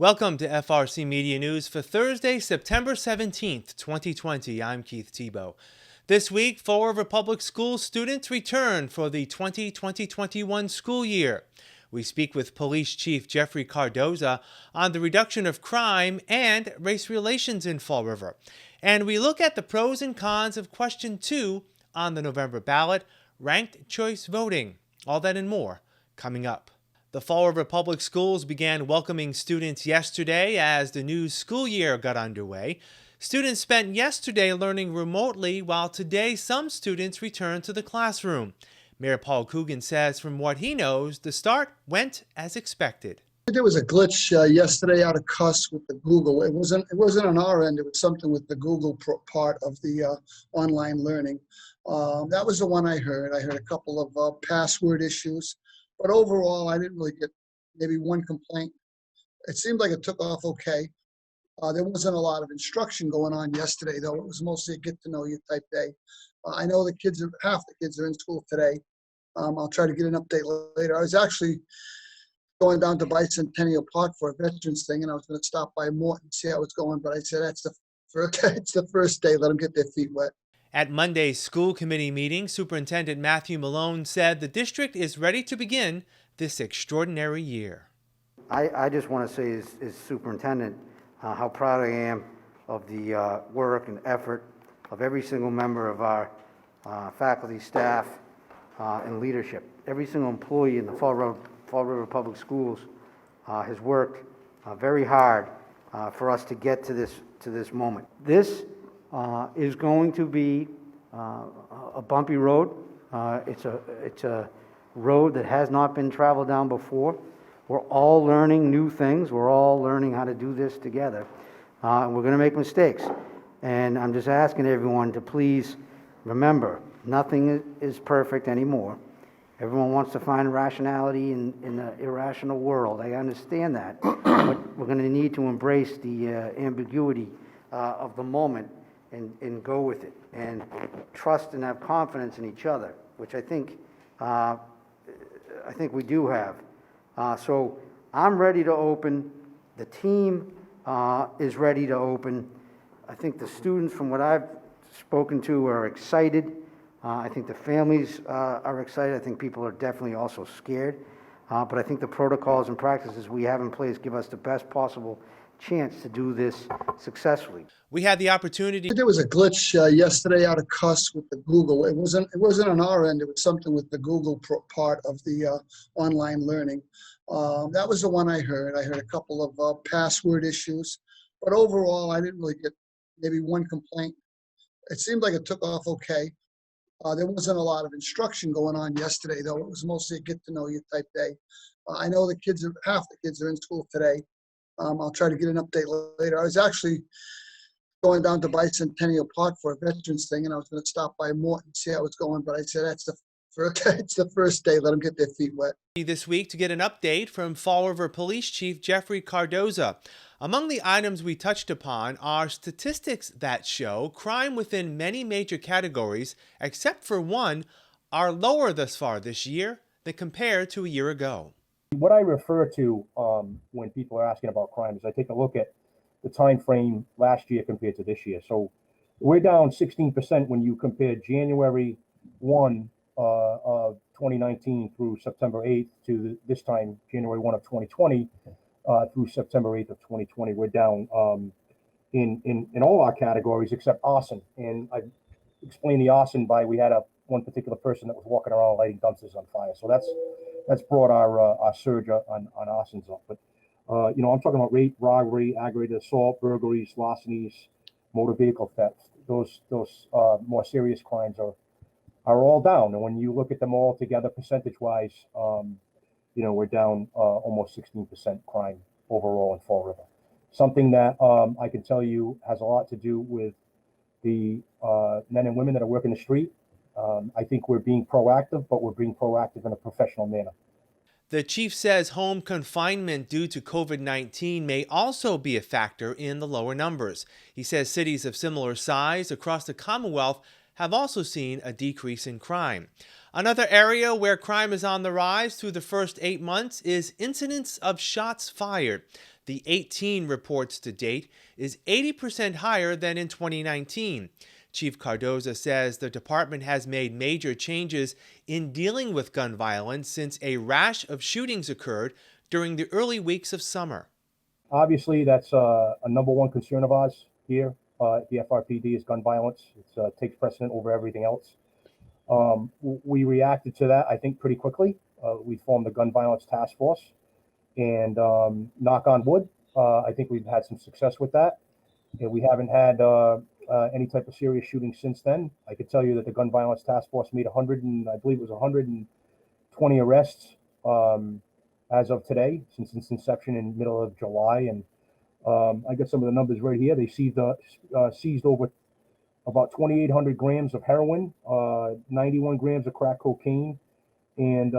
Welcome to FRC Media News for Thursday, September 17th, 2020. I'm Keith Tebow. This week, Fall River Public Schools students return for the 2020-21 school year. We speak with Police Chief Cardoza on the reduction of crime and race relations in Fall River. And we look at the pros and cons of question 2 on the November ballot, ranked choice voting. All that and more coming up. The Fall River Public Schools began welcoming students yesterday as the new school year got underway. Students spent yesterday learning remotely, while today some students returned to the classroom. Mayor Paul Coogan says from what he knows, the start went as expected. There was a glitch yesterday out of cuss with the Google. It wasn't on our end. It was something with the Google part of the online learning. That was the one I heard. I heard a couple of password issues. But overall, I didn't really get maybe one complaint. It seemed like it took off okay. There wasn't a lot of instruction going on yesterday, though. It was mostly a get-to-know-you type day. I know half the kids are in school today. I'll try to get an update later. I was actually going down to Bicentennial Park for a veterans thing, and I was going to stop by Morton and see how it's going. But I said, it's the first day. Let them get their feet wet. At Monday's school committee meeting, Superintendent Matthew Malone said the district is ready to begin this extraordinary year. I just want to say as superintendent how proud I am of the work and effort of every single member of our faculty, staff, and leadership. Every single employee in the Fall River Public Schools has worked very hard for us to get to this moment. This is going to be a bumpy road. It's a road that has not been traveled down before. We're all learning new things. We're all learning how to do this together. And we're going to make mistakes. And I'm just asking everyone to please remember, nothing is perfect anymore. Everyone wants to find rationality in an irrational world. I understand that. But we're going to need to embrace the ambiguity of the moment and go with it, and trust and have confidence in each other, which I think we do have. So I'm ready to open. The team is ready to open. I think the students, from what I've spoken to, are excited. I think the families are excited. I think people are definitely also scared. But I think the protocols and practices we have in place give us the best possible chance to do this successfully. We had the opportunity. There was a glitch yesterday out of cuss with the Google. It wasn't on our end. It was something with the Google part of the online learning. That was the one I heard. I heard a couple of password issues. But overall, I didn't really get maybe one complaint. It seemed like it took off okay. There wasn't a lot of instruction going on yesterday, though. It was mostly a get-to-know-you type day. I know half the kids are in school today. I'll try to get an update later. I was actually going down to Bicentennial Park for a veterans thing, and I was going to stop by Morton and see how it's going. But I said, it's the first day. Let them get their feet wet. This week to get an update from Fall River Police Chief Cardoza. Among the items we touched upon are statistics that show crime within many major categories, except for one, are lower thus far this year than compared to a year ago. What I refer to when people are asking about crime is I take a look at the time frame last year compared to this year. So we're down 16% when you compare January 1 of 2019 through September 8th to this time, January 1 of 2020 through September 8th of 2020. We're down in all our categories except arson. And I explained the arson by we had one particular person that was walking around lighting dumpsters on fire. So that's brought our surge on arsons up. But I'm talking about rape, robbery, aggravated assault, burglaries, larcenies, motor vehicle theft. Those more serious crimes are all down. And when you look at them all together, percentage-wise, we're down almost 16% crime overall in Fall River. Something that I can tell you has a lot to do with the men and women that are working the street. I think we're being proactive, but we're being proactive in a professional manner. The chief says home confinement due to COVID-19 may also be a factor in the lower numbers. He says cities of similar size across the Commonwealth have also seen a decrease in crime. Another area where crime is on the rise through the first 8 months is incidents of shots fired. The 18 reports to date is 80% higher than in 2019. Chief Cardoza says the department has made major changes in dealing with gun violence since a rash of shootings occurred during the early weeks of summer. Obviously, that's a number one concern of ours here at the FRPD is gun violence. It takes precedent over everything else. We reacted to that, I think, pretty quickly. We formed the gun violence task force, and knock on wood, I think we've had some success with that. And we haven't had any type of serious shooting since then. I could tell you that the gun violence task force made 120 arrests as of today, since its inception in the middle of July. And I got some of the numbers right here. They seized over about 2,800 grams of heroin, 91 grams of crack cocaine, and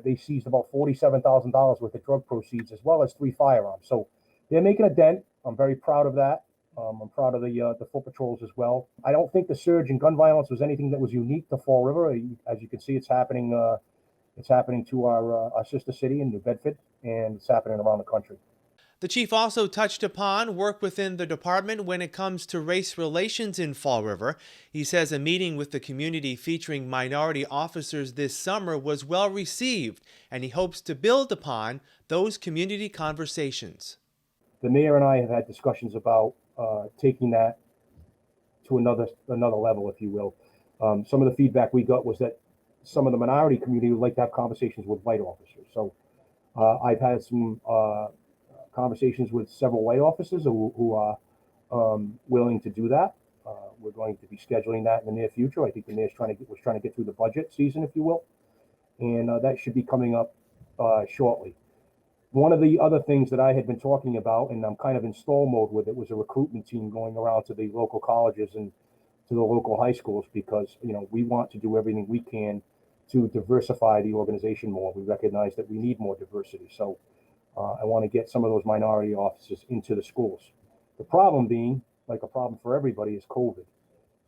they seized about $47,000 worth of drug proceeds, as well as 3 firearms. So they're making a dent. I'm very proud of that. I'm proud of the foot patrols as well. I don't think the surge in gun violence was anything that was unique to Fall River. As you can see, it's happening to our sister city in New Bedford, and it's happening around the country. The chief also touched upon work within the department when it comes to race relations in Fall River. He says a meeting with the community featuring minority officers this summer was well received, and he hopes to build upon those community conversations. The mayor and I have had discussions about taking that to another level, if you will. Some of the feedback we got was that some of the minority community would like to have conversations with white officers. So I've had some conversations with several white officers who are willing to do that. We're going to be scheduling that in the near future. I think the mayor's trying to get through the budget season, if you will, and that should be coming up shortly. One of the other things that I had been talking about, and I'm kind of in stall mode with it, was a recruitment team going around to the local colleges and to the local high schools, because we want to do everything we can to diversify the organization more. We recognize that we need more diversity. So I want to get some of those minority officers into the schools. The problem being, like a problem for everybody, is COVID.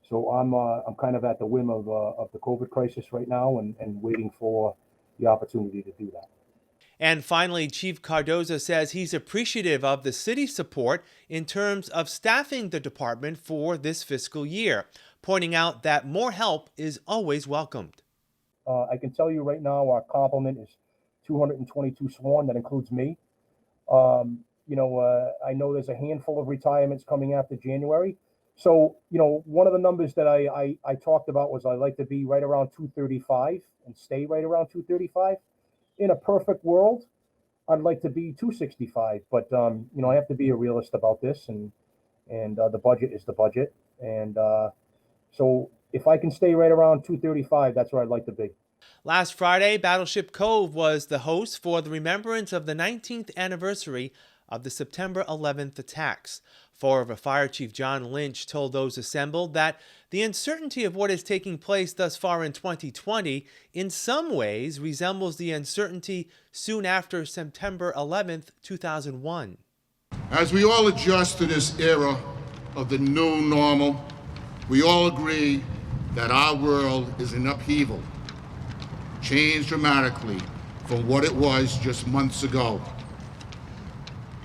So I'm kind of at the whim of the COVID crisis right now, and waiting for the opportunity to do that. And finally, Chief Cardoza says he's appreciative of the city's support in terms of staffing the department for this fiscal year, pointing out that more help is always welcomed. I can tell you right now, our complement is 222 sworn. That includes me. I know there's a handful of retirements coming after January. So, one of the numbers that I talked about was I'd like to be right around 235 and stay right around 235. In a perfect world, I'd like to be 265, but I have to be a realist about this, and the budget is the budget, and so if I can stay right around 235, that's where I'd like to be. Last Friday, Battleship Cove was the host for the remembrance of the 19th anniversary of the September 11th attacks. Fall River Fire Chief John Lynch told those assembled that the uncertainty of what is taking place thus far in 2020 in some ways resembles the uncertainty soon after September 11th, 2001. As we all adjust to this era of the new normal, we all agree that our world is in upheaval, changed dramatically from what it was just months ago.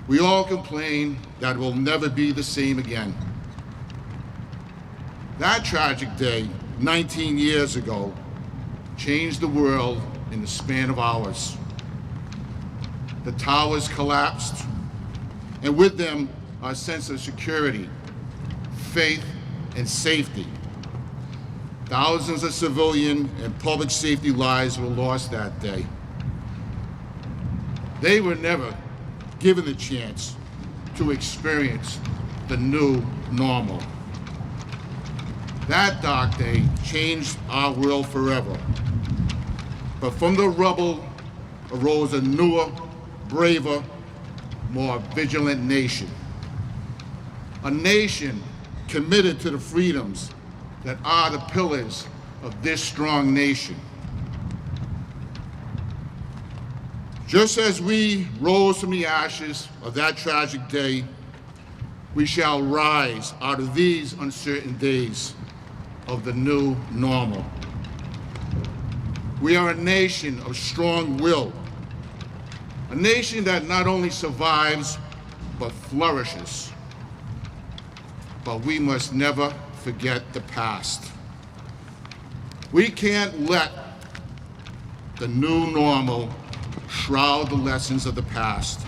We all complain that it will never be the same again. That tragic day, 19 years ago, changed the world in the span of hours. The towers collapsed, and with them, our sense of security, faith, and safety. Thousands of civilian and public safety lives were lost that day. They were never given the chance to experience the new normal. That dark day changed our world forever. But from the rubble arose a newer, braver, more vigilant nation. A nation committed to the freedoms that are the pillars of this strong nation. Just as we rose from the ashes of that tragic day, we shall rise out of these uncertain days, of the new normal. We are a nation of strong will, a nation that not only survives, but flourishes. But we must never forget the past. We can't let the new normal shroud the lessons of the past.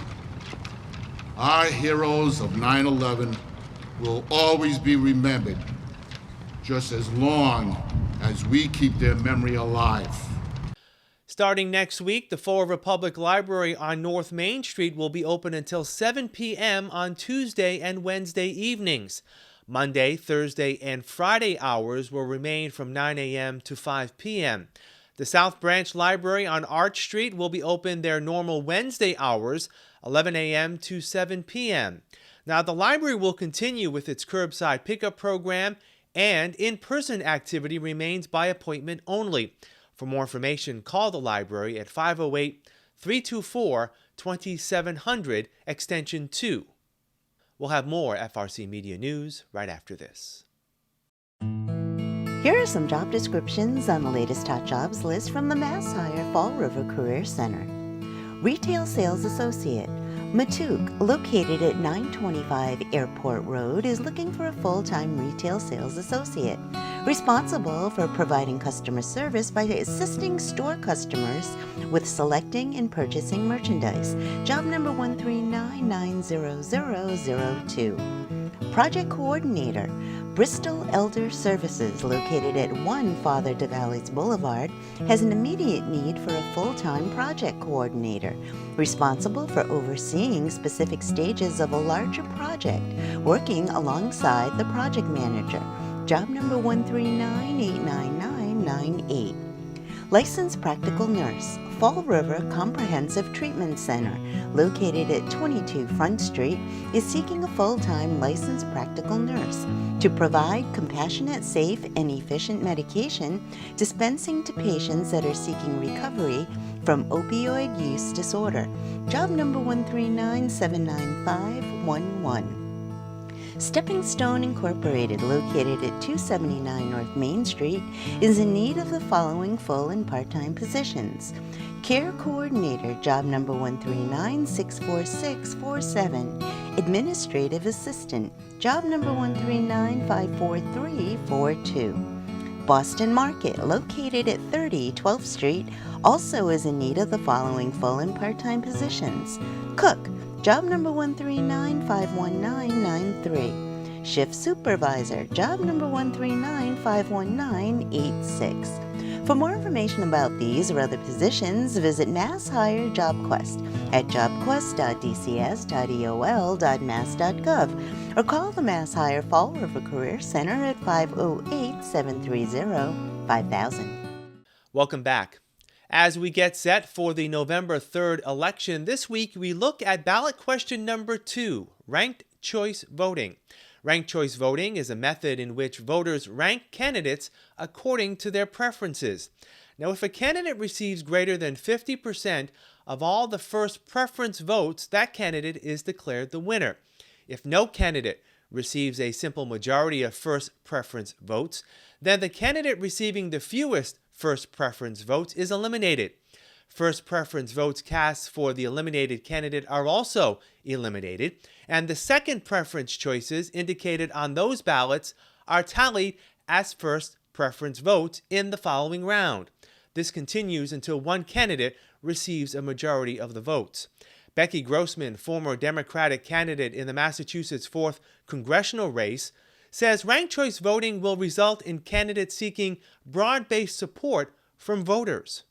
Our heroes of 9/11 will always be remembered, just as long as we keep their memory alive. Starting next week, the Fall River Public Library on North Main Street will be open until 7 p.m. on Tuesday and Wednesday evenings. Monday, Thursday, and Friday hours will remain from 9 a.m. to 5 p.m. The South Branch Library on Arch Street will be open their normal Wednesday hours, 11 a.m. to 7 p.m. Now, the library will continue with its curbside pickup program, and in-person activity remains by appointment only. For more information, call the library at 508-324-2700, extension 2. We'll have more FRC Media news right after this. Here are some job descriptions on the latest hot jobs list from the Mass Hire Fall River Career Center. Retail Sales Associate. Matuk, located at 925 Airport Road, is looking for a full-time retail sales associate, responsible for providing customer service by assisting store customers with selecting and purchasing merchandise. Job number 1399002. Project Coordinator. Bristol Elder Services, located at 1 Father de Valles Boulevard, has an immediate need for a full-time project coordinator, responsible for overseeing specific stages of a larger project, working alongside the project manager. Job number 139-89998. Licensed Practical Nurse, Fall River Comprehensive Treatment Center, located at 22 Front Street, is seeking a full-time licensed practical nurse to provide compassionate, safe, and efficient medication dispensing to patients that are seeking recovery from opioid use disorder. Job number 139-79511. Stepping Stone Incorporated, located at 279 North Main Street, is in need of the following full and part-time positions. Care Coordinator, job number 139-64647. Administrative Assistant, job number 139-54342. Boston Market, located at 30 12th Street, also is in need of the following full and part-time positions. Cook, job number 139-51993. Shift Supervisor, job number 139-51986. For more information about these or other positions, visit Mass Hire JobQuest at jobquest.dcs.eol.mass.gov or call the Mass Hire Fall River Career Center at 508-730-5000. Welcome back. As we get set for the November 3rd election, this week we look at ballot question number 2, ranked choice voting. Ranked choice voting is a method in which voters rank candidates according to their preferences. Now, if a candidate receives greater than 50% of all the first preference votes, that candidate is declared the winner. If no candidate receives a simple majority of first preference votes, then the candidate receiving the fewest first preference votes is eliminated. First preference votes cast for the eliminated candidate are also eliminated, and the second preference choices indicated on those ballots are tallied as first preference votes in the following round. This continues until one candidate receives a majority of the votes. Becky Grossman, former Democratic candidate in the Massachusetts 4th congressional race, says ranked choice voting will result in candidates seeking broad-based support from voters.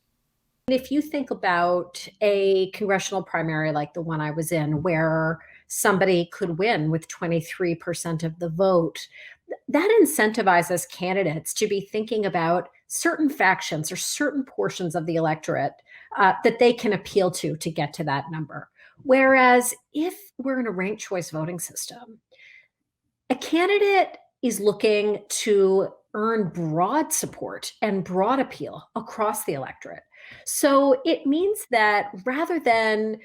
If you think about a congressional primary like the one I was in, where somebody could win with 23% of the vote, that incentivizes candidates to be thinking about certain factions or certain portions of the electorate that they can appeal to get to that number. Whereas if we're in a ranked choice voting system, a candidate is looking to earn broad support and broad appeal across the electorate. So it means that rather than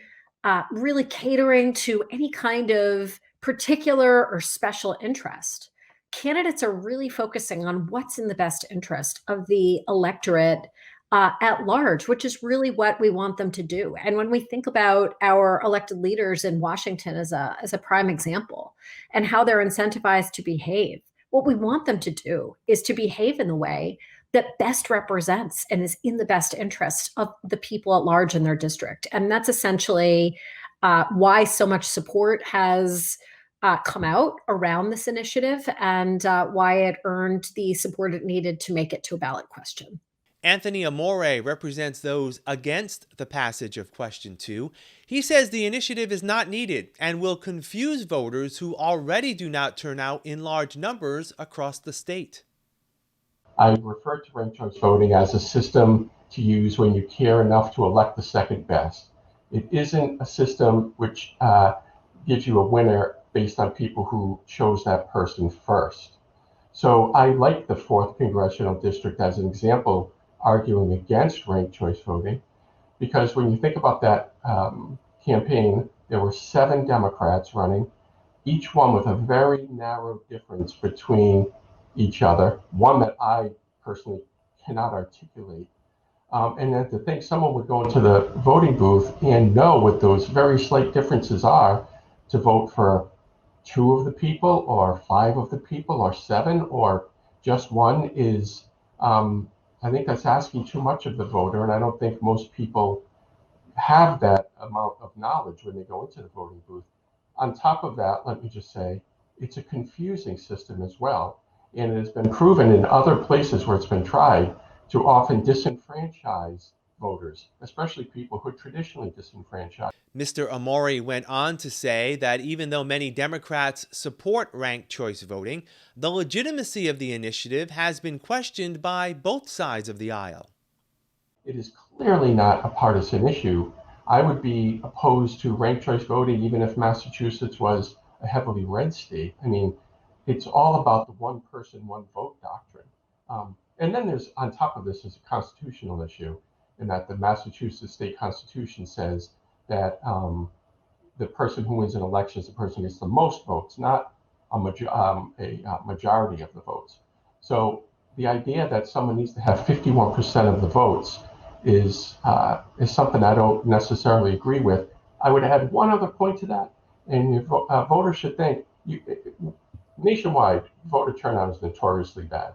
really catering to any kind of particular or special interest, candidates are really focusing on what's in the best interest of the electorate at large, which is really what we want them to do. And when we think about our elected leaders in Washington as a prime example and how they're incentivized to behave, what we want them to do is to behave in the way that best represents and is in the best interest of the people at large in their district. And that's essentially why so much support has come out around this initiative and why it earned the support it needed to make it to a ballot question. Anthony Amore represents those against the passage of Question 2. He says the initiative is not needed and will confuse voters who already do not turn out in large numbers across the state. I refer to ranked choice voting as a system to use when you care enough to elect the second best. It isn't a system which gives you a winner based on people who chose that person first. So I like the 4th Congressional District as an example arguing against ranked choice voting, because when you think about that campaign, there were 7 Democrats running, each one with a very narrow difference between each other, one that I personally cannot articulate. And then to think someone would go into the voting booth and know what those very slight differences are to vote for 2 of the people or 5 of the people or 7 or just one is, I think that's asking too much of the voter. And I don't think most people have that amount of knowledge when they go into the voting booth. On top of that, let me just say, it's a confusing system as well. And it has been proven in other places where it's been tried to often disenfranchise voters, especially people who are traditionally disenfranchised. Mr. Amore went on to say that even though many Democrats support ranked choice voting, the legitimacy of the initiative has been questioned by both sides of the aisle. It is clearly not a partisan issue. I would be opposed to ranked choice voting even if Massachusetts was a heavily red state. I mean, it's all about the one person, one vote doctrine. And then there's, on top of this, is a constitutional issue in that the Massachusetts state constitution says that the person who wins an election is the person who gets the most votes, not a majority of the votes. So the idea that someone needs to have 51% of the votes is something I don't necessarily agree with. I would add one other point to that, and voters should think, nationwide, voter turnout is notoriously bad.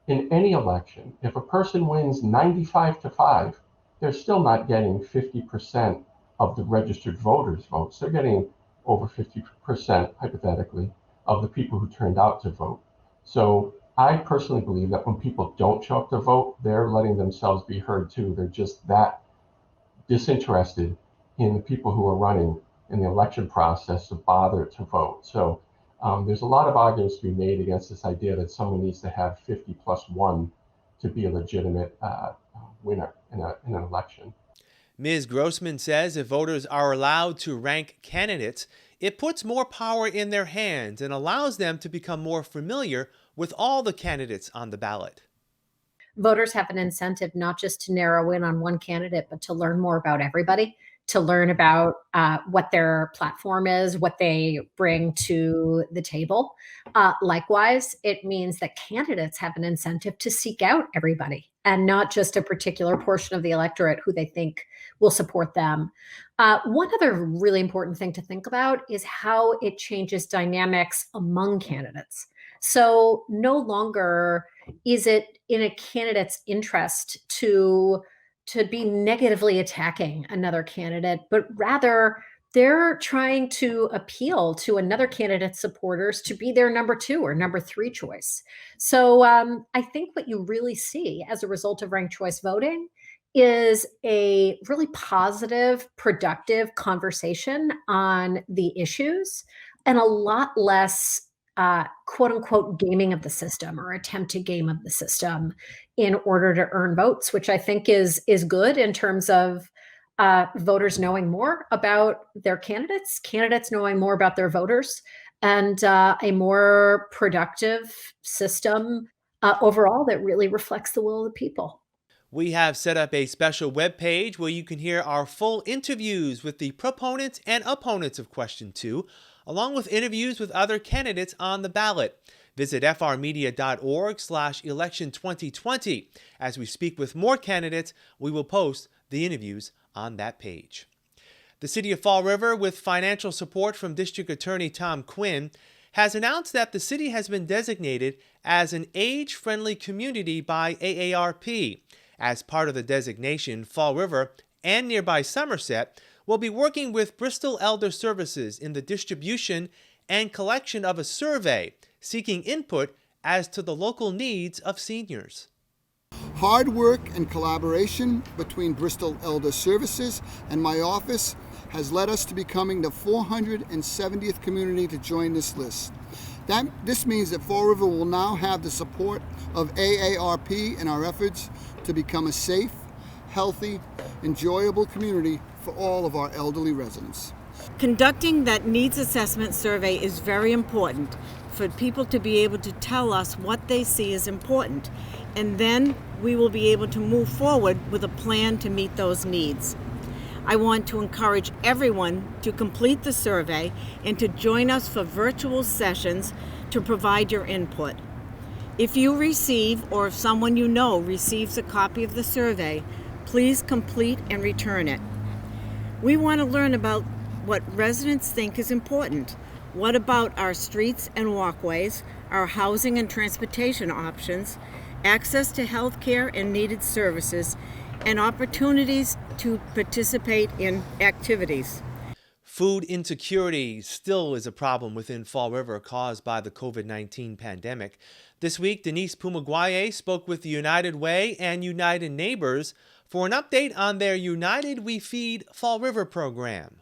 In any election, if a person wins 95-5, they're still not getting 50% of the registered voters' votes. They're getting over 50%, hypothetically, of the people who turned out to vote. So I personally believe that when people don't show up to vote, they're letting themselves be heard too. They're just that disinterested in the people who are running in the election process to bother to vote. So there's a lot of arguments to be made against this idea that someone needs to have 50+1 to be a legitimate winner in an election. Ms. Grossman says if voters are allowed to rank candidates, it puts more power in their hands and allows them to become more familiar with all the candidates on the ballot. Voters have an incentive not just to narrow in on one candidate, but to learn more about everybody, to learn about what their platform is, what they bring to the table. Likewise, it means that candidates have an incentive to seek out everybody and not just a particular portion of the electorate who they think will support them. One other really important thing to think about is how it changes dynamics among candidates. So no longer is it in a candidate's interest to be negatively attacking another candidate, but rather they're trying to appeal to another candidate's supporters to be their number 2 or number 3 choice. So I think what you really see as a result of ranked choice voting is a really positive, productive conversation on the issues and a lot less quote unquote gaming of the system or attempted game of the system in order to earn votes, which I think is good in terms of voters knowing more about their candidates knowing more about their voters, and a more productive system overall that really reflects the will of the people. We have set up a special web page where you can hear our full interviews with the proponents and opponents of Question 2, along with interviews with other candidates on the ballot. Visit frmedia.org/election 2020. As we speak with more candidates, we will post the interviews on that page. The City of Fall River, with financial support from District Attorney Tom Quinn, has announced that the city has been designated as an age-friendly community by AARP. As part of the designation, Fall River and nearby Somerset will be working with Bristol Elder Services in the distribution and collection of a survey seeking input as to the local needs of seniors. Hard work and collaboration between Bristol Elder Services and my office has led us to becoming the 470th community to join this list. This means that Fall River will now have the support of AARP in our efforts to become a safe, healthy, enjoyable community for all of our elderly residents. Conducting that needs assessment survey is very important for people to be able to tell us what they see as important, and then we will be able to move forward with a plan to meet those needs. I want to encourage everyone to complete the survey and to join us for virtual sessions to provide your input. If you receive, or if someone you know receives a copy of the survey, please complete and return it. We want to learn about what residents think is important. What about our streets and walkways, our housing and transportation options, access to health care and needed services, and opportunities to participate in activities. Food insecurity still is a problem within Fall River caused by the COVID-19 pandemic. This week, Denise Pumaguaye spoke with the United Way and United Neighbors for an update on their United We Feed Fall River program.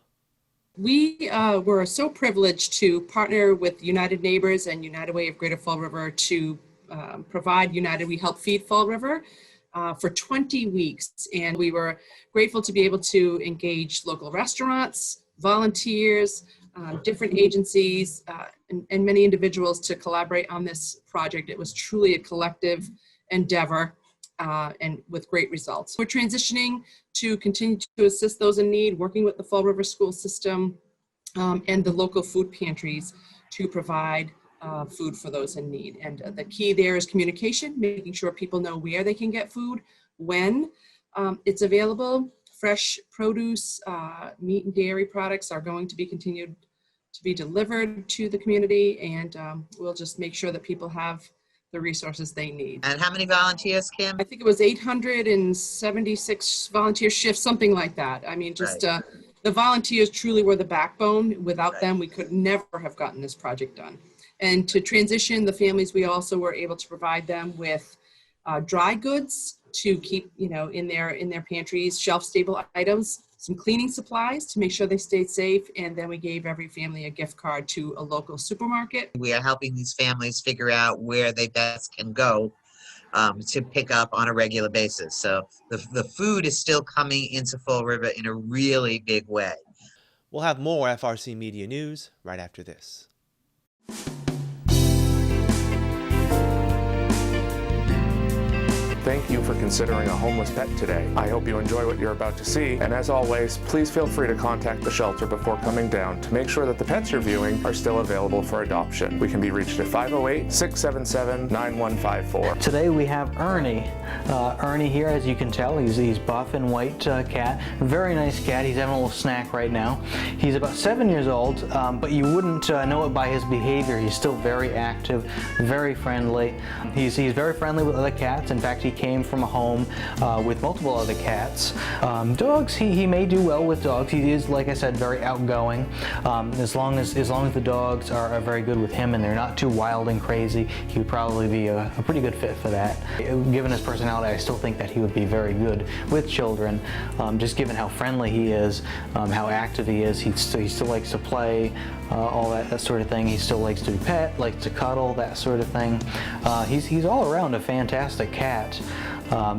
We were so privileged to partner with United Neighbors and United Way of Greater Fall River to provide United We Help Feed Fall River for 20 weeks. And we were grateful to be able to engage local restaurants, volunteers, different agencies, and many individuals to collaborate on this project. It was truly a collective endeavor and with great results. We're transitioning to continue to assist those in need, working with the Fall River school system and the local food pantries to provide food for those in need. And the key there is communication, making sure people know where they can get food, when it's available. Fresh produce, meat and dairy products are going to be continued to be delivered to the community, and we'll just make sure that people have the resources they need. And how many volunteers, Kim? I think it was 876 volunteer shifts, something like that. I mean, just Right. The volunteers truly were the backbone. Without Right. them, we could never have gotten this project done. And to transition the families, we also were able to provide them with dry goods to keep, in their pantries, shelf-stable items, some cleaning supplies to make sure they stayed safe, and then we gave every family a gift card to a local supermarket. We are helping these families figure out where they best can go to pick up on a regular basis. So the food is still coming into Fall River in a really big way. We'll have more FRC Media news right after this. Thank you for considering a homeless pet today. I hope you enjoy what you're about to see, and as always, please feel free to contact the shelter before coming down to make sure that the pets you're viewing are still available for adoption. We can be reached at 508-677-9154. Today we have Ernie. Ernie here, as you can tell, he's buff and white cat. Very nice cat. He's having a little snack right now. He's about 7 years old, but you wouldn't know it by his behavior. He's still very active, very friendly. He's very friendly with other cats. In fact, he came from a home with multiple other cats. Dogs, he may do well with dogs. He is, like I said, very outgoing. As long as the dogs are very good with him and they're not too wild and crazy, he would probably be a pretty good fit for that. Given his personality, I still think that he would be very good with children, just given how friendly he is, how active he is. He still likes to play, all that sort of thing. He still likes to be pet, likes to cuddle, that sort of thing. He's all around a fantastic cat.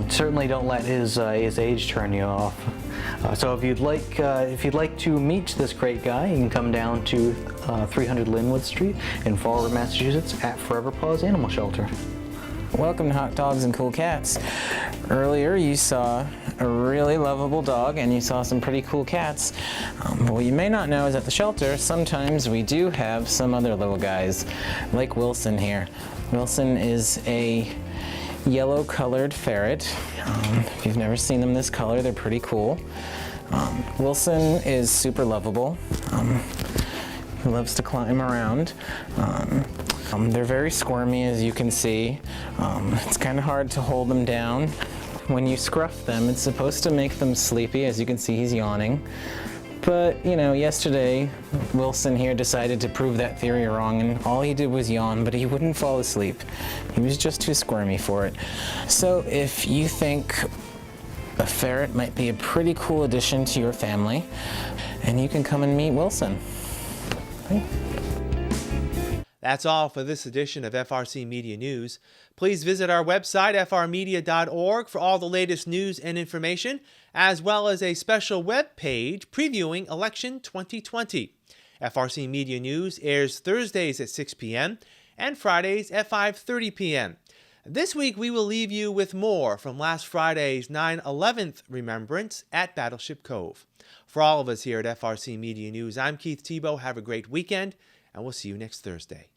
Certainly don't let his age turn you off. So if you'd like to meet this great guy, you can come down to 300 Linwood Street in Fall River, Massachusetts at Forever Paws Animal Shelter. Welcome to Hot Dogs and Cool Cats. Earlier you saw a really lovable dog and you saw some pretty cool cats. But what you may not know is at the shelter, sometimes we do have some other little guys, like Wilson here. Wilson is a yellow-colored ferret. If you've never seen them this color, they're pretty cool. Wilson is super lovable. He loves to climb around. They're very squirmy, as you can see. It's kind of hard to hold them down. When you scruff them, it's supposed to make them sleepy. As you can see, he's yawning. But, you know, yesterday, Wilson here decided to prove that theory wrong, and all he did was yawn, but he wouldn't fall asleep. He was just too squirmy for it. So if you think a ferret might be a pretty cool addition to your family, and you can come and meet Wilson. Right? That's all for this edition of FRC Media News. Please visit our website, frmedia.org, for all the latest news and information, as well as a special web page previewing Election 2020. FRC Media News airs Thursdays at 6 p.m. and Fridays at 5:30 p.m. This week, we will leave you with more from last Friday's 9/11 remembrance at Battleship Cove. For all of us here at FRC Media News, I'm Keith Tebow. Have a great weekend, and we'll see you next Thursday.